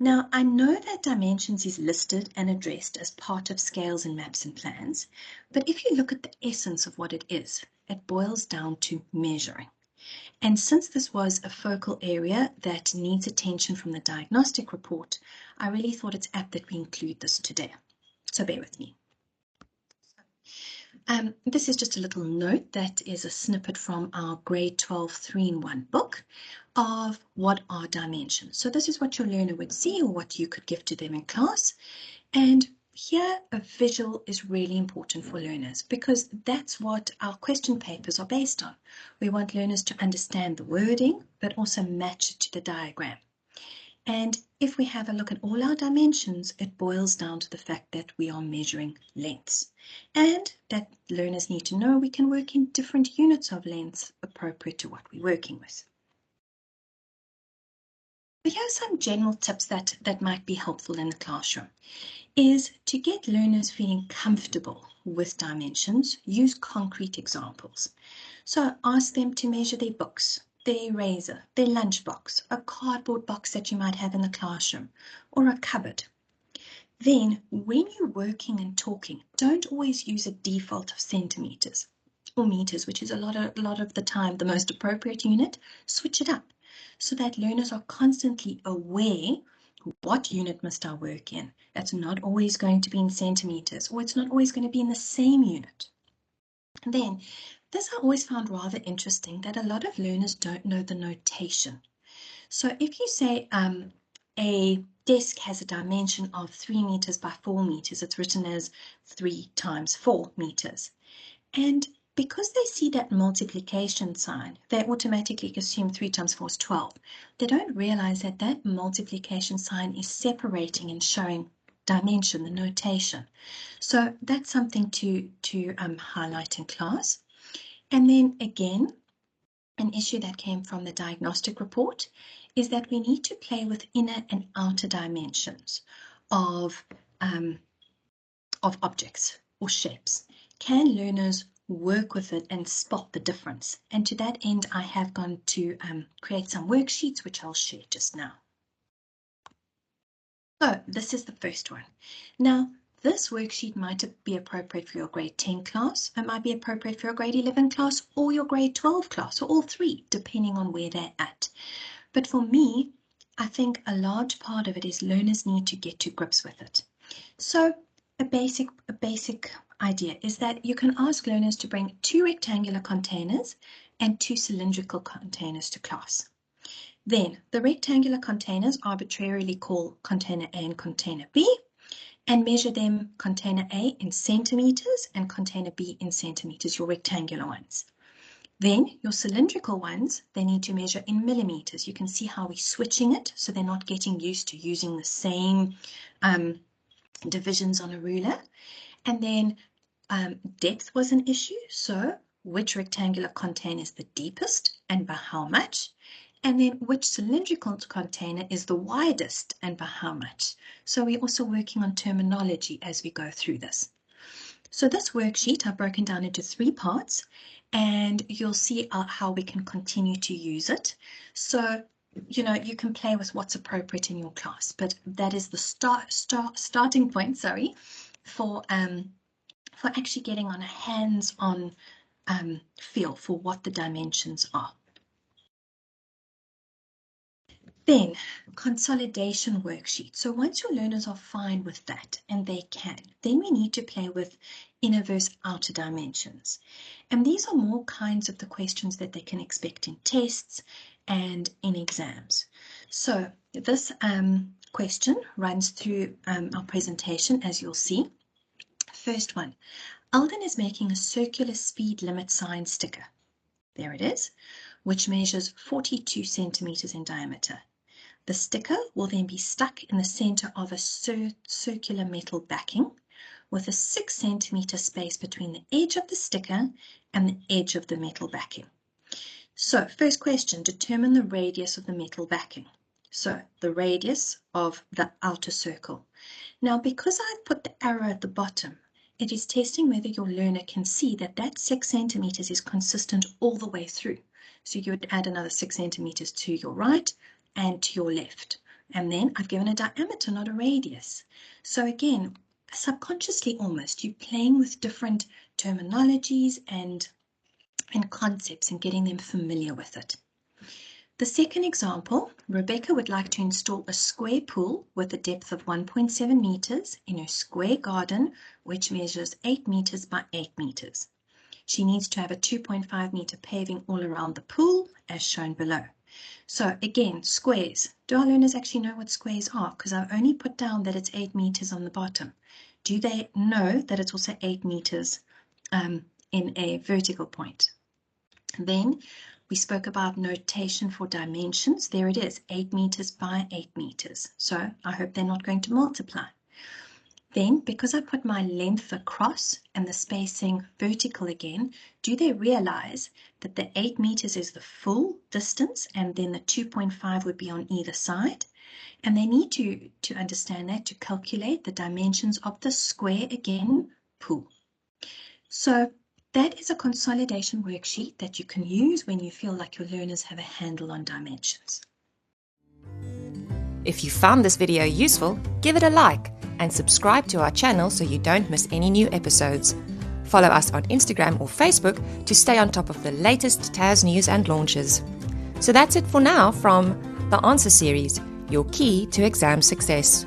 Now, I know that dimensions is listed and addressed as part of scales and maps and plans, but if you look at the essence of what it is, it boils down to measuring. And since this was a focal area that needs attention from the diagnostic report, I really thought it's apt that we include this today. So bear with me. This is just a little note that is a snippet from our grade 12 3-in-1 book of what are dimensions. So this is what your learner would see or what you could give to them in class. And here a visual is really important for learners because that's what our question papers are based on. We want learners to understand the wording but also match it to the diagram. And if we have a look at all our dimensions, it boils down to the fact that we are measuring lengths and that learners need to know we can work in different units of length appropriate to what we're working with. But here are some general tips that might be helpful in the classroom. Is to get learners feeling comfortable with dimensions, use concrete examples. So ask them to measure their books, their eraser, their lunchbox, a cardboard box that you might have in the classroom, or a cupboard. Then, when you're working and talking, don't always use a default of centimeters or meters, which is a lot of the time the most appropriate unit. Switch it up so that learners are constantly aware what unit must I work in. That's not always going to be in centimeters, or it's not always going to be in the same unit. And then, this I always found rather interesting that a lot of learners don't know the notation. So if you say a desk has a dimension of 3 meters by 4 meters, it's written as 3 times 4 meters. And because they see that multiplication sign, they automatically assume 3 times 4 is 12. They don't realize that that multiplication sign is separating and showing dimension, the notation. So that's something to highlight in class. And then again, an issue that came from the diagnostic report is that we need to play with inner and outer dimensions of objects or shapes. Can learners work with it and spot the difference? And to that end, I have gone to create some worksheets, which I'll share just now. So this is the first one. Now, this worksheet might be appropriate for your grade 10 class, it might be appropriate for your grade 11 class or your grade 12 class, or all three, depending on where they're at. But for me, I think a large part of it is learners need to get to grips with it. So a basic idea is that you can ask learners to bring 2 rectangular containers and 2 cylindrical containers to class. Then the rectangular containers arbitrarily call container A and container B and measure them, container A in centimeters and container B in centimeters, your rectangular ones. Then your cylindrical ones, they need to measure in millimeters. You can see how we're switching it so they're not getting used to using the same divisions on a ruler. And then depth was an issue, so which rectangular container is the deepest and by how much? And then which cylindrical container is the widest and by how much? So we're also working on terminology as we go through this. So this worksheet I've broken down into 3 parts, and you'll see how we can continue to use it. So you can play with what's appropriate in your class, but that is the starting point, for actually getting on a hands-on feel for what the dimensions are. Then, consolidation worksheet. So once your learners are fine with that, and they can, then we need to play with inner versus outer dimensions. And these are more kinds of the questions that they can expect in tests and in exams. So this question runs through our presentation, as you'll see. First one, Alden is making a circular speed limit sign sticker. There it is, which measures 42 centimeters in diameter. The sticker will then be stuck in the center of a circular metal backing with a 6 centimeter space between the edge of the sticker and the edge of the metal backing. So first question, determine the radius of the metal backing. So the radius of the outer circle. Now because I've put the arrow at the bottom, it is testing whether your learner can see that that 6 centimeters is consistent all the way through. So you would add another 6 centimeters to your right and to your left. And then I've given a diameter, not a radius. So again, subconsciously almost, you're playing with different terminologies and concepts and getting them familiar with it. The second example, Rebecca would like to install a square pool with a depth of 1.7 meters in her square garden, which measures 8 meters by 8 meters. She needs to have a 2.5 meter paving all around the pool, as shown below. So again, squares. Do our learners actually know what squares are? Because I've only put down that it's 8 meters on the bottom. Do they know that it's also 8 meters in a vertical point? Then we spoke about notation for dimensions. There it is, 8 meters by 8 meters. So I hope they're not going to multiply. Then, because I put my length across and the spacing vertical again, do they realize that the 8 meters is the full distance and then the 2.5 would be on either side? And they need to understand that to calculate the dimensions of the square again pool. So that is a consolidation worksheet that you can use when you feel like your learners have a handle on dimensions. If you found this video useful, give it a like and subscribe to our channel so you don't miss any new episodes. Follow us on Instagram or Facebook to stay on top of the latest TAS news and launches. So that's it for now from the Answer Series, your key to exam success.